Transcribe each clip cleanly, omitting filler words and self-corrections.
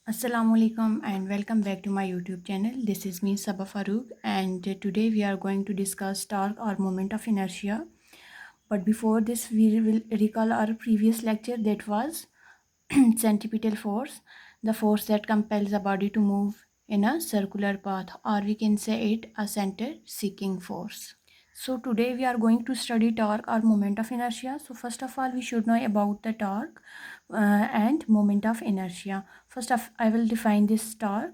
Assalamualaikum and welcome back to my YouTube channel. This is me Sabah Farooq and today we are going to discuss torque or moment of inertia. But before this we will recall our previous lecture that was centripetal force, the force that compels a body to move in a circular path, or we can say it a center seeking force. So today we are going to study torque or moment of inertia. So first of all we should know about the torque and moment of inertia. First of I will define this torque,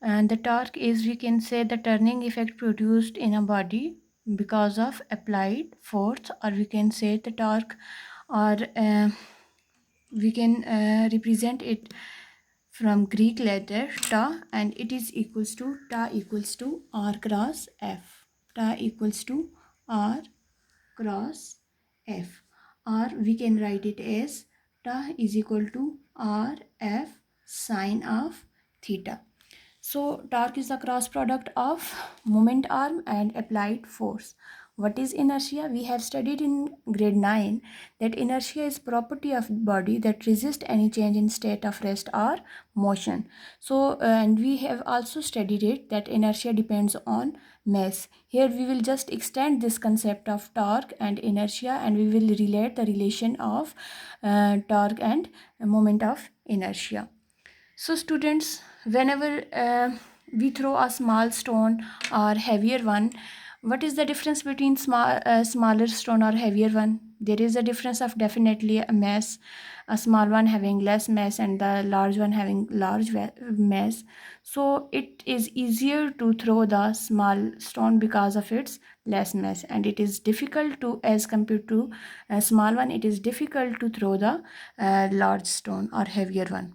and the torque is, we can say, the turning effect produced in a body because of applied force, or we can say the torque, or we can represent it from Greek letter ta, and it is equals to ta equals to r cross f. Ta equals to r cross f, or we can write it as ta is equal to r f sine of theta. So torque is the cross product of moment arm and applied force. What is inertia? We have studied in grade 9 that inertia is property of body that resist any change in state of rest or motion. So and we have also studied it that inertia depends on mass. Here we will just extend this concept of torque and inertia, and we will relate the relation of torque and moment of inertia. So students, whenever we throw a small stone or heavier one, what is the difference between smaller stone or heavier one? There is a difference of definitely a mass, a small one having less mass and the large one having large mass. So it is easier to throw the small stone because of its less mass, and it is difficult to, as compared to a small one, it is difficult to throw the large stone or heavier one,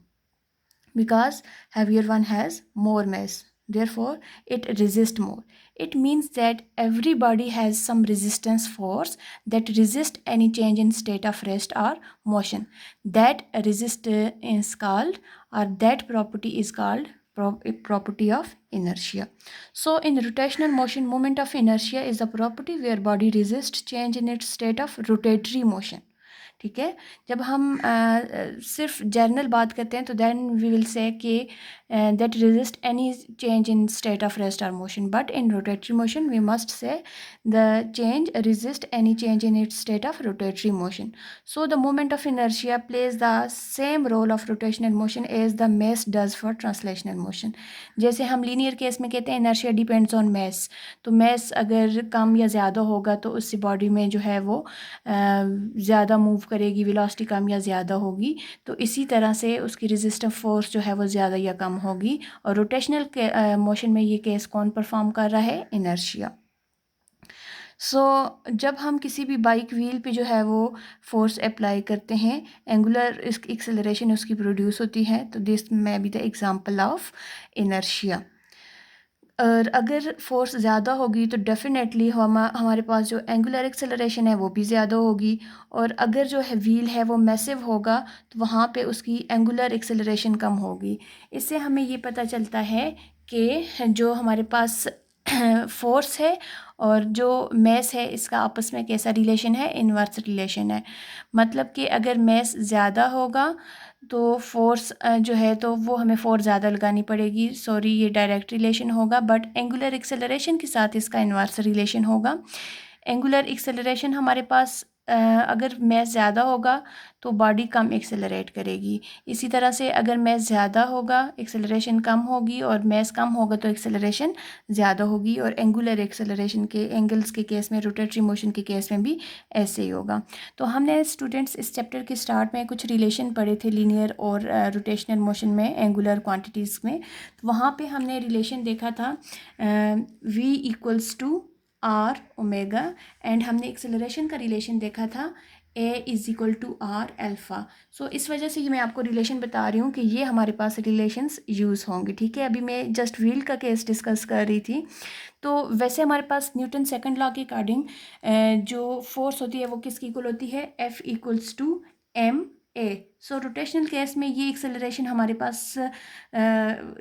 because heavier one has more mass, therefore it resists more. It means that every body has some resistance force that resist any change in state of rest or motion. That resistance is called, or that property is called property of inertia. So in rotational motion, moment of inertia is a property where body resists change in its state of rotatory motion. ठीक है, जब हम सिर्फ general बात करते हैं तो then we will say कि that resist any change in state of rest और motion, but in rotatory motion we must say the change resist any change in its state of rotatory motion. So the moment of inertia plays the same role of rotational motion as the mass does for translational motion. जैसे हम linear case में कहते हैं inertia depends on mass, तो mass अगर कम या ज़्यादा होगा तो उससे बॉडी में जो है वो ज़्यादा मूव करेगी, वेलोसिटी कम या ज़्यादा होगी, तो इसी तरह से उसकी रेजिस्टिव फोर्स जो है वो ज़्यादा या कम होगी. और रोटेशनल मोशन में ये केस कौन परफॉर्म कर रहा है? इनर्शिया. जब हम किसी भी बाइक व्हील पे जो है वो फोर्स अप्लाई करते हैं, एंगुलर एक्सेलरेशन उसकी प्रोड्यूस होती है, तो this may be the example of inertia. और अगर फोर्स ज़्यादा होगी तो डेफिनेटली हमारे पास जो एंगुलर एक्सेलरेशन है वो भी ज़्यादा होगी, और अगर जो है व्हील है वो मैसिव होगा तो वहाँ पे उसकी एंगुलर एक्सेलरेशन कम होगी. इससे हमें ये पता चलता है कि जो हमारे पास फोर्स है और जो मैस है इसका आपस में कैसा रिलेशन है? इन्वर्स रिलेशन है. मतलब कि अगर मैस ज़्यादा होगा तो फोर्स जो है तो वो हमें फोर्स ज़्यादा लगानी पड़ेगी. सॉरी, ये डायरेक्ट रिलेशन होगा, बट एंगुलर एक्सेलरेशन के साथ इसका इन्वर्स रिलेशन होगा. एंगुलर एक्सेलरेशन हमारे पास अगर मैस ज़्यादा होगा तो बॉडी कम एक्सेलरेट करेगी. इसी तरह से अगर मैस ज़्यादा होगा एक्सेलरेशन कम होगी, और मैस कम होगा तो एक्सेलरेशन ज़्यादा होगी. और एंगुलर एक्सेलरेशन के एंगल्स के केस में, रोटेटरी मोशन के केस में भी ऐसे ही होगा. तो हमने स्टूडेंट्स इस चैप्टर के स्टार्ट में कुछ रिलेशन पढ़े थे लीनियर और रोटेशनल मोशन में, एंगुलर क्वांटिटीज़ में. तो वहाँ पे हमने रिलेशन देखा था v equals to R omega, and हमने एक्सेलरेशन का रिलेशन देखा था a is equal to R alpha. So इस वजह से ये मैं आपको रिलेशन बता रही हूँ कि ये हमारे पास रिलेशंस यूज़ होंगे. ठीक है, अभी मैं जस्ट व्हील का केस डिस्कस कर रही थी. तो वैसे हमारे पास न्यूटन सेकंड लॉ के अकॉर्डिंग जो फोर्स होती है वो किसकी इक्वल होती है? F equals to m a. So rotational case में ये एक्सेलरेशन हमारे पास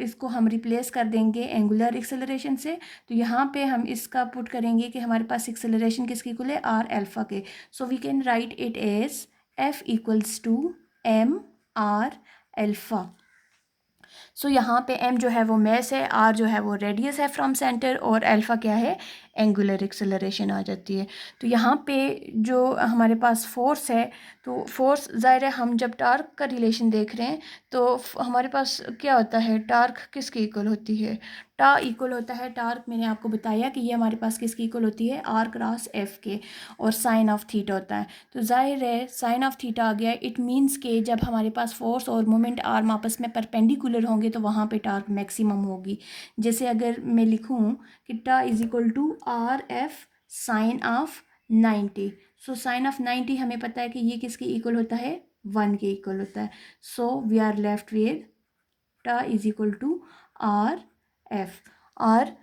इसको हम रिप्लेस कर देंगे एंगुलर एक्सेलरेशन से. तो यहाँ पे हम इसका पुट करेंगे कि हमारे पास एक्सेलरेशन किसकी इक्वल है? आर अल्फ़ा के. So we can write it as F equals to M are alpha. So यहाँ पे m जो है वो मैस है, r जो है वो रेडियस है फ्रॉम सेंटर, और अल्फ़ा क्या है, एंगुलर एक्सेलरेशन आ जाती है। तो यहाँ पे जो हमारे पास फोर्स है, तो फोर्स ज़ाहिर है हम जब टार्क का रिलेशन देख रहे हैं तो हमारे पास क्या होता है, टार्क किसके इक्वल होती है, टा इक्वल होता है टार्क। मैंने आपको बताया कि ये हमारे पास किसकी इक्वल होती है, आर क्रॉस एफ के, और साइन ऑफ थीटा होता है। तो जाहिर है साइन ऑफ थीटा आ गया, इट मीन्स कि जब हमारे पास फोर्स और मोमेंट आर्म आपस में परपेंडिकुलर होंगे तो वहाँ पे टार्क मैक्सिमम होगी। जैसे अगर मैं लिखूँ कि tau is equal to are f sine of 90, so sine of 90 हमें पता है कि ये किसके इक्वल होता है, 1 के इक्वल होता है। So we are left with tau is equal to are F, और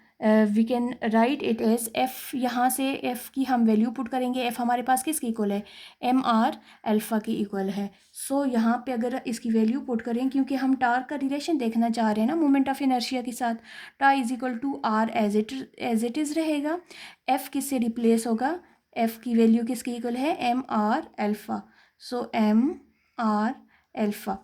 we can write it as F. यहाँ से एफ की हम वैल्यू पुट करेंगे, एफ हमारे पास किसकी इक्वल है, एम आर अल्फ़ा की इक्वल है। सो यहाँ पे अगर इसकी वैल्यू पुट करें, क्योंकि हम टार्क का रिलेशन देखना चाह रहे हैं ना मोमेंट ऑफ इनर्शिया के साथ, tau is equal to r as it is रहेगा। एफ किससे रिप्लेस होगा, एफ की वैल्यू किसकी इक्वल है, m are alpha. So m are alpha,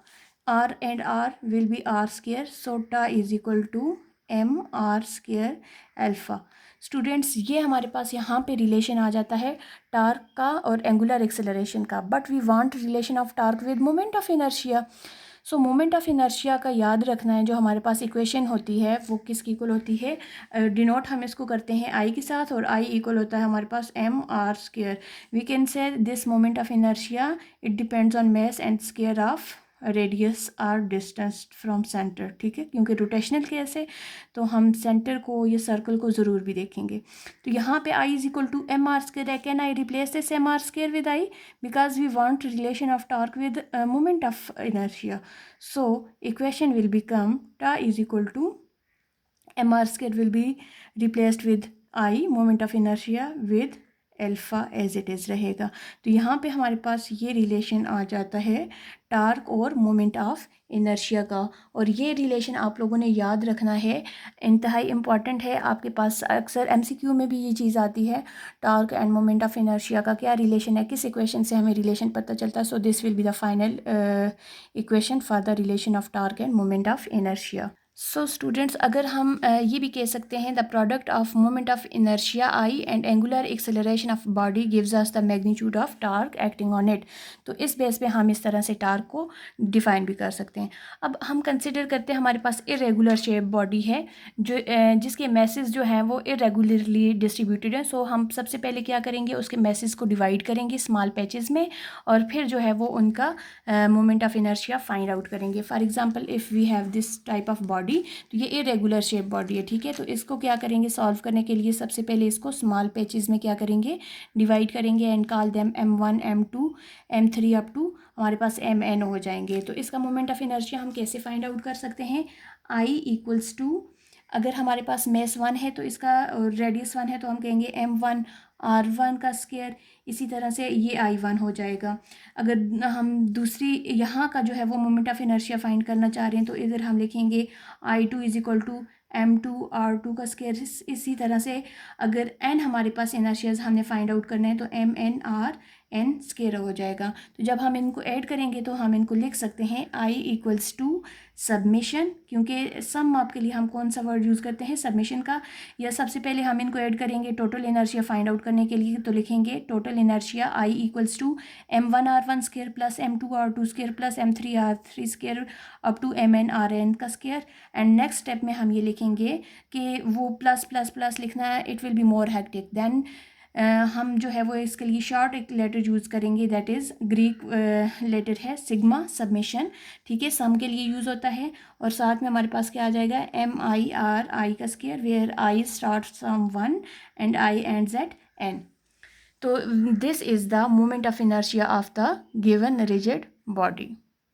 r and r will be r square, so ta is equal to m r square alpha. Students ये हमारे पास यहाँ पे रिलेशन आ जाता है टार्क का और एंगुलर एक्सेलरेशन का, but we want relation of torque with moment of inertia. So moment of inertia का याद रखना है, जो हमारे पास इक्वेशन होती है वो किसकी इक्वल होती है, डिनोट हम इसको करते हैं आई के साथ, और आई इक्वल होता है हमारे पास M R square. We can say this moment of inertia it depends on mass and square of radius or distance from centre, ठीक है, क्योंकि रोटेशनल केस है तो हम सेंटर को या सर्कल को ज़रूर भी देखेंगे। तो यहाँ पे I is equal to M R square है, can I replace this M R square with I, because we want relation of torque with moment of inertia. So equation will become tau is equal to M R square will be replaced with I moment of inertia with alpha as it is रहेगा। तो यहाँ पे हमारे पास ये relation आ जाता है torque और moment of inertia का, और ये रिलेशन आप लोगों ने याद रखना है, इंतहाई इम्पॉर्टेंट है। आपके पास अक्सर एमसीक्यू में भी ये चीज़ आती है, torque end moment of inertia का क्या रिलेशन है, किस इक्वेशन से हमें रिलेशन पता चलता है। So this will be the final equation for the relation of torque end moment of inertia. So students अगर हम ये भी कह सकते हैं the product of moment of inertia I and angular acceleration of body gives us the magnitude of torque acting on it. तो इस base पे हम इस तरह से टार्क को डिफाइन भी कर सकते हैं। अब हम कंसिडर करते हैं हमारे पास इरेगुलर शेप बॉडी है जो जिसके मैसेज जो हैं वो इरेगुलरली डिस्ट्रीब्यूटेड हैं। सो हम सबसे पहले क्या करेंगे, उसके मैसेज को डिवाइड करेंगे स्मॉल पैचेस में, और फिर जो है वो उनका moment of inertia find out करेंगे। For example if we have this type of body, तो ये इरेगुलर शेप बॉडी है, ठीक है। तो इसको क्या करेंगे, सॉल्व करने के लिए सबसे पहले इसको स्मॉल पैचेस में क्या करेंगे, डिवाइड करेंगे and call them m1 m2 m3 up to हमारे पास mn हो जाएंगे। तो इसका मोमेंट ऑफ इनर्शिया हम कैसे फाइंड आउट कर सकते हैं, I इक्वल्स टू, अगर हमारे पास मेस 1 है तो इसका रेडियस 1 है तो हम कहेंगे m1 r1 का स्क्वायर, इसी तरह से ये I1 हो जाएगा। अगर हम दूसरी यहाँ का जो है वो मोमेंट ऑफ इनर्शिया फाइंड करना चाह रहे हैं तो इधर हम लिखेंगे I2 is equal to m2 r2 का स्क्वायर। इसी तरह से अगर n हमारे पास इनर्शियाज हमने फाइंड आउट करना है तो mn r n स्क्वायर हो जाएगा। तो जब हम इनको ऐड करेंगे तो हम इनको लिख सकते हैं I इक्वल्स टू सबमिशन, क्योंकि सम आपके लिए हम कौन सा वर्ड यूज़ करते हैं, सबमिशन का। या सबसे पहले हम इनको ऐड करेंगे टोटल इनर्शिया फाइंड आउट करने के लिए, तो लिखेंगे total inertia I equals to m1 r1 square plus m2 r2 square plus m3 r3 square up to mn rn का स्क्वायर। एंड नेक्स्ट स्टेप में हम ये लिखेंगे कि वो प्लस प्लस प्लस लिखना है, it will be more hectic. Then हम जो है वो इसके लिए शॉर्ट एक लेटर यूज़ करेंगे, दैट इज़ ग्रीक लेटर है सिग्मा सबमिशन, ठीक है, सम के लिए यूज़ होता है। और साथ में हमारे पास क्या आ जाएगा, MIRI का square, where I starts from 1 and I ends at n। तो this is the moment of inertia of the given rigid body.